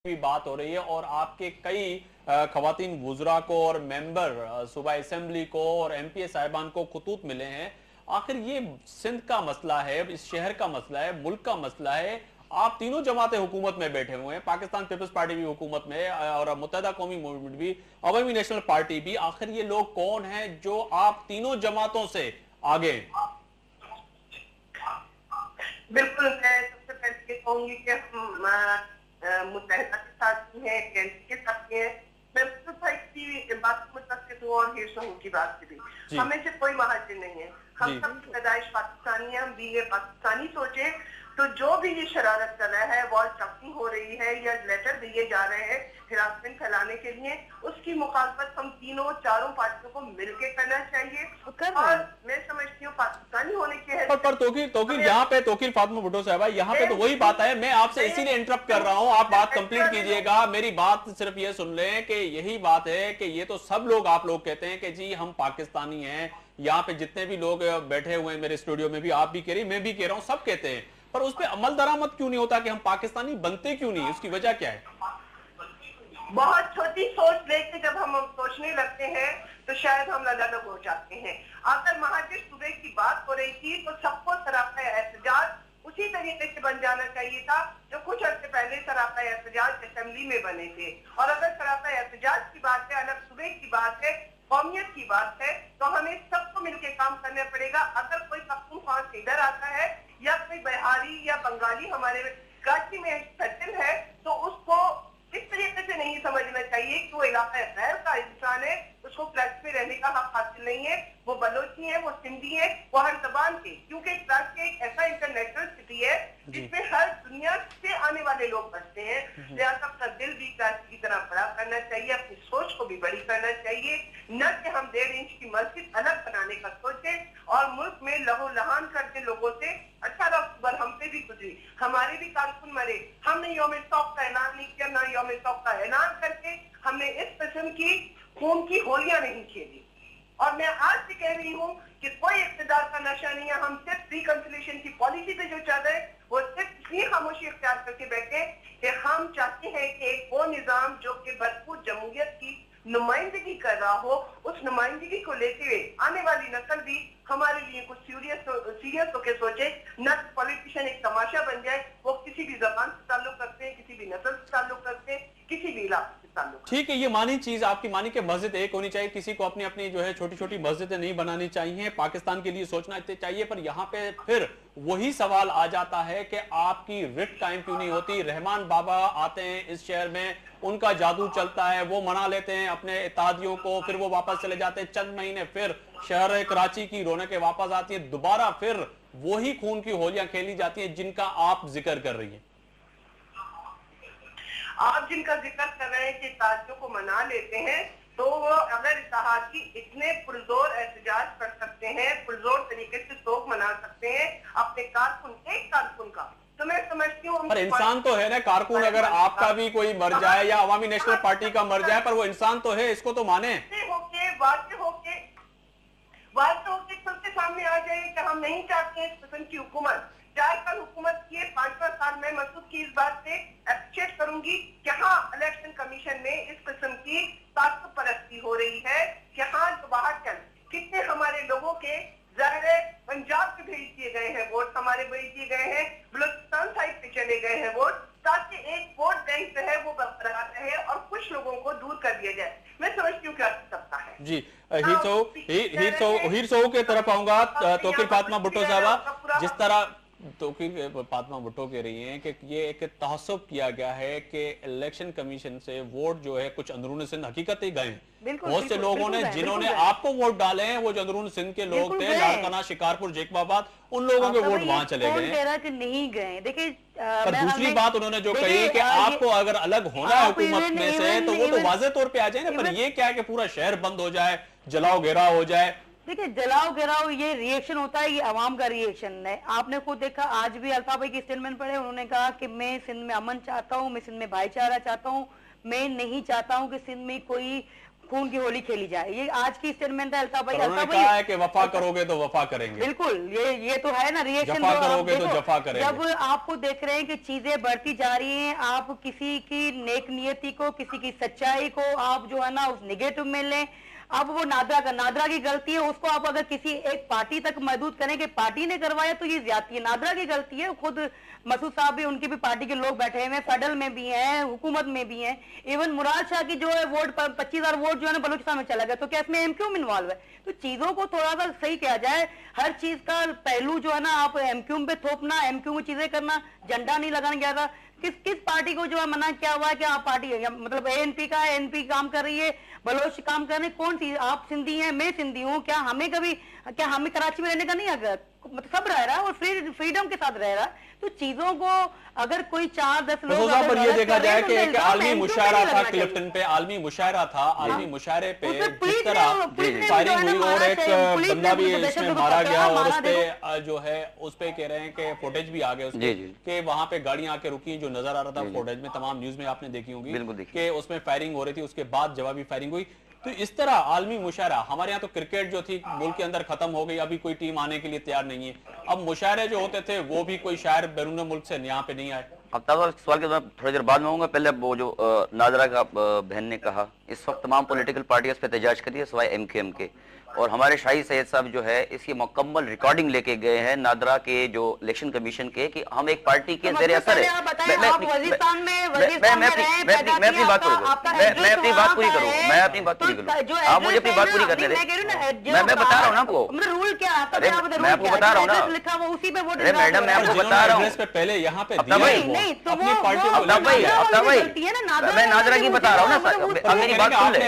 भी बात हो रही है और आपके कई खवातीन वुज़रा को और मेंबर सूबा असेंबली को और एमपीए साहिबान को खतूत मिले हैं। आखिर ये सिंध का मसला है, इस शहर का मसला है, मुल्क का मसला है। आप तीनों जमातें हुकूमत में बैठे हुए हैं, पाकिस्तान पीपल्स पार्टी भी हुकूमत में है और मुत्तहदा कौमी मूवमेंट भी, अवामी नेशनल पार्टी भी। आखिर ये लोग कौन हैं जो आप तीनों जमातों से आगे हैं? बिल्कुल, मैं सबसे पहले ये कहूंगी कि हम मुत्तहदा के साथ भी हैं, एनसी के साथ भी हैं। मैं की बात को मुतफिक हूँ और हिरसों की बात से भी। हमें से कोई महाजिर नहीं है, हम सब पैदाइश पाकिस्तानी है, हम भी पाकिस्तानी सोचे। तो जो भी ये शरारत कर रहा है, वॉल चॉकिंग हो रही है या लेटर दिए जा रहे हैं हिरासमेंट फैलाने के लिए, उसकी मुखालफत हम तीनों चारों पार्टियों को मिलकर करना चाहिए। और मैं समझती हूँ पाकिस्तानी होने के पर तोकीर यहाँ पे तोकीर फातिमा भुट्टो साहब, यहाँ पे तो वही बात है। मैं आपसे इसीलिए इंटरप्ट कर रहा हूँ, आप बात कंप्लीट कीजिएगा। मेरी बात सिर्फ ये सुन लें कि यही बात है कि ये तो सब लोग, आप लोग कहते हैं कि जी हम पाकिस्तानी हैं। यहाँ पे जितने भी लोग बैठे हुए हैं मेरे स्टूडियो में भी, आप भी कह रही, मैं भी कह रहा हूँ, सब कहते हैं, पर उस पर अमल दरामद क्यों नहीं होता कि हम पाकिस्तानी बनते क्यों नहीं? उसकी वजह क्या है? बहुत छोटी सोच लेके जब हम सोचने लगते हैं तो शायद हम अलग हो जाते हैं। अगर महाजिर सूबे की बात हो रही थी तो सबको सराफा एहतजाज उसी तरीके से बन जाना चाहिए था जो कुछ अर्से पहले सराफा एहतजाज असेंबली में बने थे। और अगर सराफा एहतजाज की बात है, अलग सूबे की बात है, कौमियत की बात है, तो हमें सबको मिलकर काम करना पड़ेगा। अगर कोई पख्तूनख्वा से इधर आता है या कोई बिहारी या बंगाली हमारे कराची में सेटल है तो उसको इस तरीके से नहीं समझना चाहिए कि वो इलाका गैर का इंसान है, उसको कराची में रहने का हक हासिल नहीं है। वो बलोची है, वो सिंधी है, वो हर जबान के, क्योंकि कराची एक ऐसा इंटरनेशनल सिटी है जिसमें हर दुनिया से आने वाले लोग बसते हैं। लिहाजा अपना दिल भी कराची की तरह बड़ा करना चाहिए, अपनी सोच को भी बड़ी करना चाहिए, न कि हम 1.5 इंच की मस्जिद अलग बनाने का सोचे और मुल्क में लहू लहान करते लोगों से। 18 अक्टूबर हम पे भी गुजरी, हमारे भी कारकुन मरे, हमने यौम शौक का ऐलान नहीं किया, ना यौम शौक का ऐलान करके हमने इस किस्म की खून की होलियां नहीं खेली। और मैं आज भी कह रही हूँ कि कोई इख्तिदार का नशा नहीं है, हम सिर्फ रिकंसिलिएशन की पॉलिसी पे जो चल रहे हैं वो सिर्फ इसलिए खामोशी इख्तियार करके बैठे कि हम चाहते हैं कि एक वो निजाम जो कि भरपूर जमहूरियत की नुमाइंदगी कर रहा हो, उस नुमाइंदगी को लेते हुए आने वाली नस्ल भी हमारे लिए कुछ सीरियस होकर सोचे, न पॉलिटिशियन एक तमाशा बन जाए। वो किसी भी जबान से ताल्लुक करते हैं, किसी भी नस्ल से ताल्लुक करते हैं, किसी भी इलाके से ताल्लुक। ठीक है, ये मानी चीज आपकी मानी कि मस्जिद एक होनी चाहिए, किसी को अपनी अपनी जो है छोटी छोटी मस्जिदें नहीं बनानी चाहिए, पाकिस्तान के लिए सोचना चाहिए। पर यहाँ पे फिर वही सवाल आ जाता है कि आपकी रिट कायम क्यों नहीं होती? रहमान बाबा आते हैं इस शहर में, उनका जादू चलता है, वो मना लेते हैं अपने इत्तेहादियों को, फिर वो वापस चले जाते हैं, चंद महीने फिर शहर कराची की रौनकें वापस आती है, दोबारा फिर वही खून की होलियां खेली जाती हैं जिनका आप जिक्र कर रही हैं। आप जिनका जिक्र कर रहे हैं कि इत्तेहादियों को मना लेते हैं, तो वो अगर इत्तेहादी इतने पुरजोर एहतजाज कर सकते हैं, पुरजोर तरीके से शोक मना सकते हैं अपने कारकुन, एक कारकुन का, तो मैं समझती हूँ। पर इंसान तो है ना कारकुन, अगर आपका भी कोई मर जाए या अवामी नेशनल पार्टी का मर जाए, पर वो इंसान तो है, इसको तो माने। वाज़े होके खुद के सामने आ जाए कि हम नहीं चाहते इस किस्म की हुकूमत। 4 साल हुकूमत किए, 5वां साल में मसूद की इस बात से एप्रिशिएट करूंगी कि हाँ, इलेक्शन कमीशन में इस किस्म की ताकत परस्ती हो रही है कि हाँ, जो बाहर चल कितने हमारे लोगों के जाहिर है पंजाब से भेज दिए गए हैं वोट, हमारे भेज दिए गए हैं बलूचिस्तान साइड पे चले गए हैं वोट, ताकि एक वोट बैंक जो है वो बरकरार रहे और कुछ लोगों को दूर कर दिया जाए। मैं समझती हूँ क्या सकता है जी। हीर सो के तरफ आऊंगा। तोकीर फातिमा भुट्टो साहबा, जिस तरह तोकीर फातिमा भुट्टो कह रही हैं कि ये एक तहस्सुब किया गया है कि इलेक्शन कमीशन से वोट जो है कुछ अंदरून सिंध हकीकत ही गए, बहुत से लोगों ने जिन्होंने आपको वोट डाले हैं वो जो अंदरून सिंध के लोग थे, लाड़काना, शिकारपुर, जैकबाबाद, उन लोगों के वोट वहां चले गए। नहीं गए। देखिए, पर दूसरी बात उन्होंने जो कही कि आपको अगर अलग होना है हुकूमत में से तो वो तो वाज़ेह तौर पे आ जाए ना। पर ये क्या है कि पूरा शहर बंद हो जाए, जलाओ घेराव हो जाए? देखिए, जलाओ घेराव ये रिएक्शन होता है, ये अवाम का रिएक्शन है। आपने खुद देखा, आज भी अल्ताफ भाई की स्टेटमेंट पढ़े, उन्होंने कहा कि मैं सिंध में अमन चाहता हूँ, मैं सिंध में भाईचारा चाहता हूँ, मैं नहीं चाहता हूँ कि सिंध में कोई खून की होली खेली जाए। ये आज की स्टेटमेंट है अल्ताफ भाई। उन्होंने कहा है कि वफा करोगे तो वफा करेंगे। बिल्कुल, ये तो है ना रिएक्शन। जफा करोगे तो जफा करेंगे। जब आपको देख रहे हैं कि चीजें बढ़ती जा रही हैं, आप किसी की नेक नियति को, किसी की सच्चाई को आप जो है ना उस निगेटिव में लें। अब वो नादरा की गलती है, उसको आप अगर किसी एक पार्टी तक महदूद करें कि पार्टी ने करवाया तो ये ज्यादती है। नादरा की गलती है, खुद मसूद साहब भी, उनकी भी पार्टी के लोग बैठे हुए हैं, फेडरल में भी हैं, हुकूमत में भी हैं। इवन मुराद शाह की जो है वोट 25,000 वोट जो है ना बलूचिस्तान में चला गया, तो क्या इसमें एमक्यूएम इन्वॉल्व है? तो चीजों को थोड़ा सा सही किया जाए। हर चीज का पहलू जो है ना आप एमक्यूएम पे थोपना, एमक्यूएम में चीजें करना, झंडा नहीं लगाने गया था। किस पार्टी को जो है मना क्या हुआ है कि आप पार्टी है, मतलब एएनपी का है, एनपी काम कर रही है, बलोच काम कर रहे हैं, कौन सी? आप सिंधी हैं, मैं सिंधी हूँ, क्या हमें कराची में रहने का नहीं अगर मतलब सब रह रहा है और फ्रीडम के साथ रह रहा है। तो चीजों को अगर कोई 4-10 लोग पर ये देखा जाए कि एक आलमी मुशायरा था क्लिफ्टन क्लिफ्टन पे, आलमी मुशायरा था, आलमी मुशायरे पे उसमें पुलिस जिस ने- तरह पुलिस ने फायरिंग जो है हुई ना और मारा एक है, पुलिस ने बंदा भी दहशत इसमें को मारा पकड़ा, गया और मारा उस पे जो है उस पे कह रहे हैं कि फुटेज भी आ गए उसके कि वहां पे गाड़ियां आके रुकी जो नजर आ रहा था फुटेज में, तमाम न्यूज में आपने देखी होगी कि उसमें फायरिंग हो रही थी, उसके बाद जवाबी फायरिंग हुई। तो इस तरह आलमी मुशायरा, हमारे यहाँ तो क्रिकेट जो थी मुल्क के अंदर खत्म हो गई, अभी कोई टीम आने के लिए तैयार नहीं है। अब मुशायरे जो होते थे वो भी कोई शायर बैरून मुल्क से यहाँ पे नहीं आए। अब सवाल के थोड़ी देर बाद में आऊंगा। पहले वो जो नादरा का बहन ने कहा, इस वक्त तमाम पॉलिटिकल पार्टियां इस पर एहतजाज करी है सिवाय एमकेएम के, और हमारे शाही सैयद साहब जो है इसकी मुकम्मल रिकॉर्डिंग लेके गए हैं नादरा के जो इलेक्शन कमीशन के, कि हम एक पार्टी के ज़ेरे असर है। मैं अपनी बात पूरी करूँ, मैं अपनी बात पूरी करूँ, आप मुझे अपनी बात पूरी करने दें। मैं बता रहा हूँ ना आपको, रूल क्या है? मैं आपको बता रहा हूँ ना, लिखा हुआ उसी पे वोट। अरे मैडम मैं आपको बता रहा हूँ, पहले यहाँ पे नहीं तो अपनी पार्टी को मैं नादरा की बता रहा हूँ ना। अब मेरी बात सुन ले,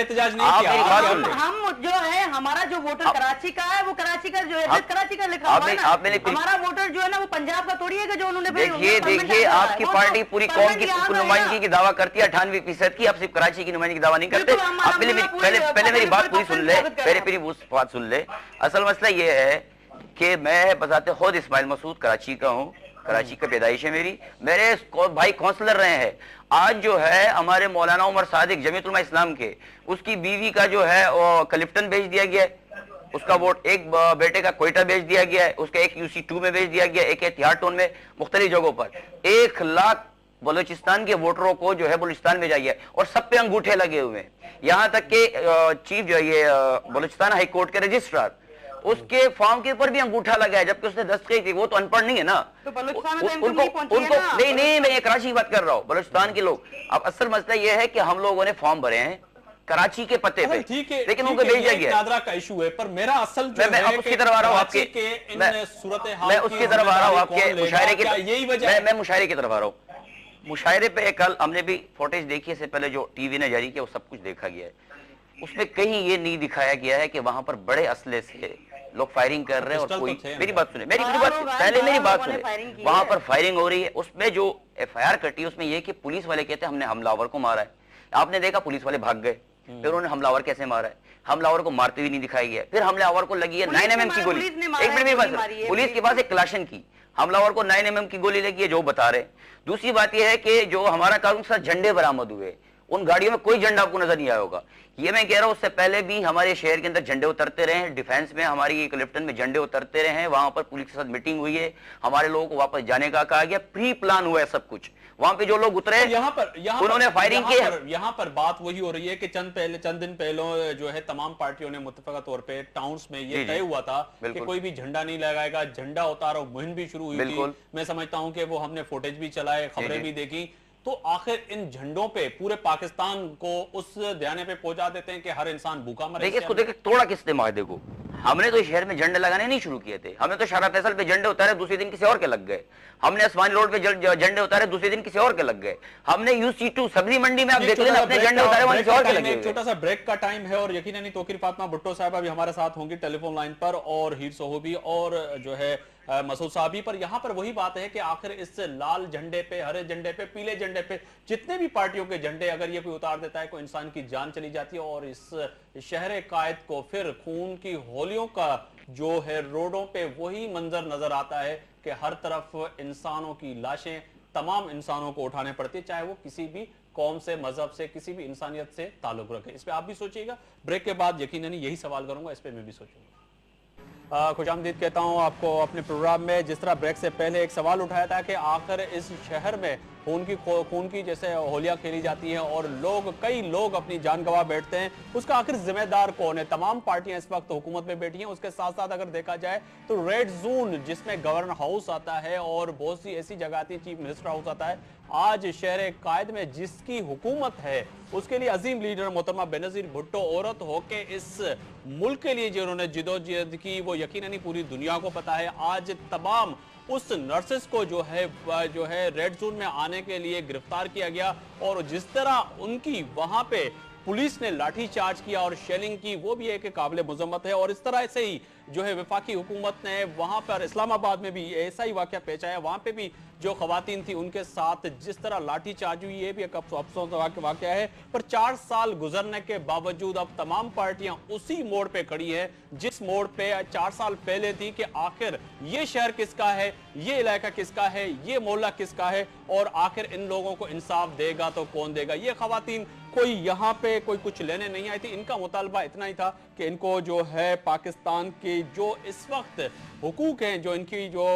आप मेरी बात सुन ले। हम जो है हमारा जो वोटर कराची का है वो कराची का जो एड्रेस कराची का लिखा हुआ है ना। हमारा वोटर जो है ना वो पंजाब का थोड़ी है कि जो उन्होंने देखिए आपकी पार्टी पूरी कौम की नुमाइंदगी की दावा करती है 98% की, आप सिर्फ कराची की नुमाइंदगी की दावा नहीं करते। आप पहले मेरी बात पूरी सुन ले, पहले बात सुन ले। असल मसला ये है कि मैं बताते खुद इस्माइल मसूद कराची का हूँ, कराची का पैदाइश है मेरे भाई काउंसलर रहे हैं। आज जो है हमारे मौलाना उमर सादिक जमीयत उलमा इस्लाम के, उसकी बीवी का जो है वो क्लिफ्टन भेज दिया गया है, उसका वोट एक बेटे का कोयटा भेज दिया गया है, उसका एक UC2 में भेज दिया गया, एक एहतियात में, मुख्तलिफ जगहों पर 1 लाख बलूचिस्तान के वोटरों को जो है बलूचिस्तान भेजा गया और सब पे अंगूठे लगे हुए हैं। यहाँ तक के चीफ जो है ये बलूचिस्तान हाई कोर्ट के रजिस्ट्रार, उसके फॉर्म के ऊपर भी अंगूठा लगा है जबकि उसने दस्तखत की। वो तो अनपढ़ नहीं है ना, तो बलूचिस्तान में उनको नहीं मैं कराची की बात कर रहा हूँ, बलूचिस्तान के लोग। अब असल मसला ये है कि हम लोगों ने फॉर्म भरे हैं कराची के पते पे, लेकिन उनको भेजा गया। नादरा का इशू है, पर मेरा असल जो मैं उसकी तरफ आ रहा हूँ आपके, मैं उसकी तरफ आ रहा हूँ आपके मुशायरे की, यही वजह मैं मुशायरे की तरफ आ रहा हूँ। मुशायरे पे कल हमने भी फुटेज देखी, इससे पहले जो टीवी ने जारी किया वो सब कुछ देखा गया है। उसमें कहीं ये नहीं दिखाया गया है कि वहां पर बड़े असले से लोग फायरिंग कर रहे हैं और कोई, मेरी बात सुने, पहले मेरी बात सुने, वहां पर फायरिंग हो रही है। उसमें जो FIR कटी उसमें यह कि पुलिस वाले कहते हैं हमने हमलावर को मारा है। आपने देखा पुलिस वाले भाग गए, फिर उन्होंने हमलावर कैसे मारा है, हमलावर को मारते हुए नहीं दिखाया गया। फिर हमलावर को लगी है 9mm की गोली, एक मिनट मेरी बात, पुलिस के पास एक क्लाशन की, हमलावर को 9mm की गोली लगी है जो बता रहे। दूसरी बात यह है कि जो हमारा कानून के साथ झंडे बरामद हुए, उन गाड़ियों में कोई झंडा आपको नजर नहीं आया होगा। ये मैं कह रहा हूं, उससे पहले भी हमारे शहर के अंदर झंडे उतरते रहे हैं, डिफेंस में हमारी क्लिफ्टन में झंडे उतरते रहे हैं, वहां पर पुलिस के साथ मीटिंग हुई है, हमारे लोगों को वापस जाने का कहा गया, प्री प्लान हुआ है सब कुछ। वहां पे जो लोग उतरे उन्होंने फायरिंग की। यहाँ पर बात वही हो रही है कि चंद दिन पहले जो है तमाम पार्टियों ने मुत्तफिका तौर पे टाउन्स में ये तय हुआ था कि कोई भी झंडा नहीं लगाएगा, झंडा उतारो मुहिम भी शुरू हुई थी। मैं समझता हूँ कि वो हमने फुटेज भी चलाए, खबरें भी देखी। तो आखिर इन झंडों पे पूरे पाकिस्तान को उस ध्यान पे पहुंचा देते हैं कि हर इंसान भूखा मरे। देखिए इसको देखिए तोड़ा किसने मायदे को। हमने तो शहर में झंडे लगाने नहीं शुरू किए थे, हमने तो शारा फैसल पे झंडे उतारे, दूसरे दिन किसी और के लग गए। हमने आसमानी रोड पे झंडे उतारे, दूसरे दिन किसी और के लग गए। हमने UC2 सब्जी मंडी में आप देख लेना अपने झंडे उतारे, वहां किसी और के लगे। छोटा सा ब्रेक का टाइम है और यकीनन तौकीर फातिमा भुट्टो साहब अभी हमारे साथ होंगी टेलीफोन लाइन पर, और हीर सोहबी और जो है मसूद साहबी पर। यहां पर वही बात है कि आखिर इस लाल झंडे पे, हरे झंडे पे, पीले झंडे पे, जितने भी पार्टियों के झंडे अगर ये कोई उतार देता है कोई इंसान की जान चली जाती है। और इस शहर कायद को फिर खून की होलियों का जो है रोडों पे वही मंजर नजर आता है कि हर तरफ इंसानों की लाशें, तमाम इंसानों को उठाने पड़ती है, चाहे वो किसी भी कौम से, मजहब से, किसी भी इंसानियत से ताल्लुक रखे। इस पे आप भी सोचिएगा। ब्रेक के बाद यकीनन यही सवाल करूंगा, इस पे मैं भी सोचूंगा। खुशामदीद कहता हूं आपको अपने प्रोग्राम में। जिस तरह ब्रेक से पहले एक सवाल उठाया था कि आखिर इस शहर में खून की जैसे होलियां खेली जाती हैं और कई लोग अपनी जान गंवा बैठते हैं, उसका आखिर जिम्मेदार कौन है? तमाम पार्टियां इस वक्त हुकूमत में बैठी हैं। उसके साथ साथ अगर देखा जाए तो रेड जोन जिसमें गवर्नर हाउस आता है और बहुत सी ऐसी जगह आती है, चीफ मिनिस्टर हाउस आता है, आज शहर कायद में जिसकी हुकूमत है उसके लिए अजीम लीडर मोहतरमा बेनजीर भुट्टो औरत होके इस मुल्क के लिए जो उन्होंने जिदोजहद की वो यकीनन पूरी दुनिया को पता है। आज तमाम उस नर्सेस को जो है रेड जोन में आने के लिए गिरफ्तार किया गया और जिस तरह उनकी वहां पे पुलिस ने लाठी चार्ज किया और शेलिंग की, वो भी एक काबिल मुजम्मत है। और इस तरह से ही जो है वफाकी हुकूमत ने वहां पर इस्लामाबाद में भी ऐसा ही वाकया पेश आया, वहां पे भी जो खवातीन थी उनके साथ जिस तरह लाठी चार्ज हुई, ये भी एक अफसोस वाकया है। पर 4 साल गुजरने के बावजूद अब तमाम पार्टियां उसी मोड़ पे खड़ी है जिस मोड़ पे 4 साल पहले थी कि आखिर ये शहर किसका है, ये इलाका किसका है, ये मोहल्ला किसका है और आखिर इन लोगों को इंसाफ देगा तो कौन देगा। ये खवातीन कोई यहाँ पे कोई कुछ लेने नहीं आई थी, इनका मुतालबा इतना ही था कि इनको जो है पाकिस्तान के जो इस वक्त हुकूक हैं, जो इनकी जो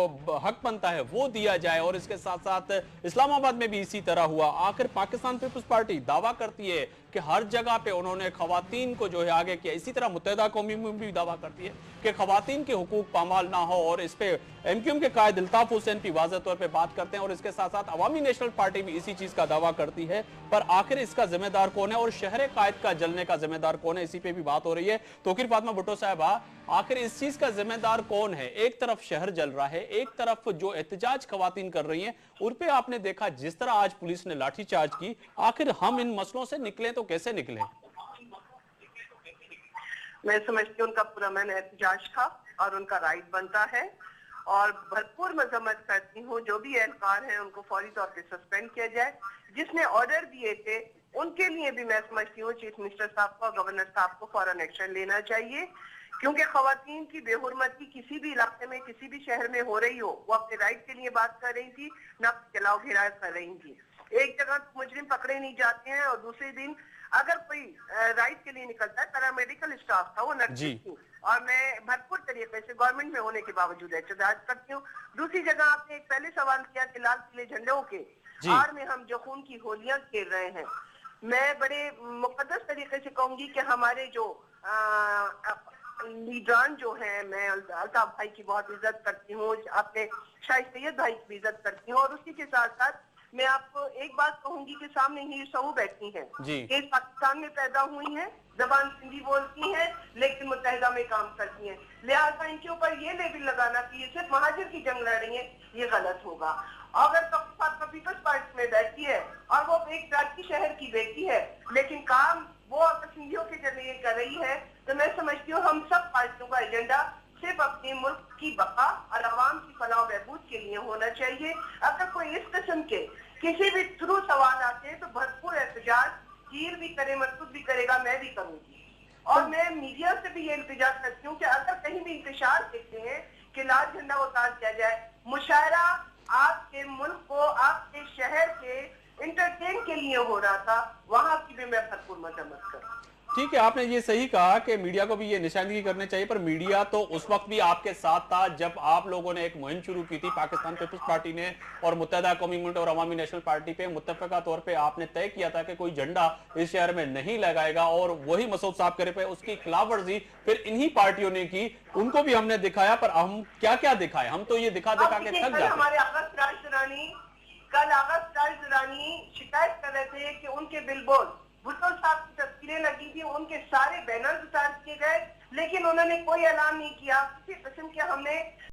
हक बनता है वो दिया जाए। और इसके साथ साथ इस्लामाबाद में भी इसी तरह हुआ। आखिर पाकिस्तान पीपल्स पार्टी दावा करती है कि हर जगह पे उन्होंने खवातीन को जो है आगे किया। इसी तरह मुत्तहिदा कौमी में भी दावा करती है कि खवातीन के हुकूक पामाल ना हो और इस पे एमक्यूएम के कायद अल्ताफ हुसैन भी वाज़ेह तौर पे बात करते हैं। और इसके साथ साथ अवामी नेशनल पार्टी भी इसी चीज का दावा करती है। पर आखिर इसका जिम्मेदार कौन है और शहर कायद का जलने का जिम्मेदार कौन है, इसी पे भी बात हो रही है। तौकीर फातिमा भुट्टो साहबा, आखिर इस चीज का जिम्मेदार कौन है? एक तरफ शहर जल रहा है, एक तरफ जो एहतजाज खवातीन कर रही हैं उन पे आपने देखा जिस तरह आज पुलिस ने लाठीचार्ज की। आखिर हम इन मसलों से निकलें तो कैसे निकलें? मैं समझती हूँ उनका पूरा मैंने एहतजाज था और उनका राइट बनता है और भरपूर मजम्मत करती हूँ। जो भी एहलकार है उनको फौरी तौर पे सस्पेंड किया जाए। जिसने ऑर्डर दिए थे उनके लिए भी मैं समझती हूँ चीफ मिनिस्टर साहब को, गवर्नर साहब को फौरन एक्शन लेना चाहिए, क्योंकि खवातीन की बेहुरमती किसी भी इलाके में किसी भी शहर में हो रही हो, वो अपने राइट के लिए बात कर रही थी, ना चलाओ घेराव कर रही थी। एक जगह मुजरिम पकड़े नहीं जाते हैं और दूसरे दिन अगर कोई राइट के लिए निकलता है, पैरामेडिकल स्टाफ था, वो नर्स थी और मैं भरपूर तरीके से गवर्नमेंट में होने के बावजूद एहतजाज करती हूँ। दूसरी जगह आपने एक पहले सवाल किया कि लाल किले झंडों के आड़ में हम जो खून की होलियां खेल रहे हैं, मैं बड़े मुकद्दस तरीके से कहूंगी कि हमारे जो लीडरान जो है, मैं अल्ताफ भाई की बहुत इज्जत करती हूँ, अपने शाहिद सैयद भाई की इज्जत करती हूँ और उसी के साथ साथ मैं आपको एक बात कहूंगी कि सामने ही सहू बैठी है, ये पाकिस्तान में पैदा हुई है, जबान सिंधी बोलती है लेकिन मुत्तहिदा में काम करती है, लिहाजा इनके ऊपर ये लेबल लगाना कि ये सिर्फ महाजिर की जंग लड़ रही है, ये गलत होगा। अगर पीपल्स पार्टी में बैठी है और वो एक राज शहर की बेटी है लेकिन काम वो अगर सिंधियों के जरिए कर रही है, तो मैं समझती हूँ हम सब पार्टियों का एजेंडा सिर्फ अपने मुल्क की बका और आवाम की फलाह बहबूद के लिए होना चाहिए। अगर कोई इस किस्म के किसी भी थ्रू सवाल आते हैं तो भरपूर एहतजाज कीर भी करे, मकसूद भी करेगा, मैं भी करूंगी। और मैं मीडिया से भी ये इल्तिजा करती हूँ कि अगर कहीं भी इंतशार देखते हैं कि लाल झंडा उतार दिया जाए, मुशायरा आपके मुल्क को, आपके शहर के इंटरटेन के लिए हो रहा था, वहां की भी मैं भरपूर मजम्मत करूँ। ठीक है, आपने ये सही कहा कि मीडिया को भी ये निशानदेही करनी चाहिए, पर मीडिया तो उस वक्त भी आपके साथ था जब आप लोगों ने एक मुहिम शुरू की थी पाकिस्तान पीपल्स पार्टी ने और मुत्तहिदा कौमी मूवमेंट और अवामी नेशनल पार्टी पे मुत्तफिका तौर पे आपने तय किया था कि कोई झंडा इस शहर में नहीं लगाएगा और वही मसूद साहब करे पे उसकी खिलाफ वर्जी फिर इन्हीं पार्टियों ने की। उनको भी हमने दिखाया, पर हम क्या क्या दिखाए, हम तो ये दिखा के थक जाते। हमारे कल अगस्त रानी शिकायत कर रहे थे कि उनके बिलबोर्ड भुट्टो साहब की तस्वीरें लगी थी, उनके सारे बैनर उतार किए गए, लेकिन उन्होंने कोई ऐलान नहीं किया किसी किस्म के। हमने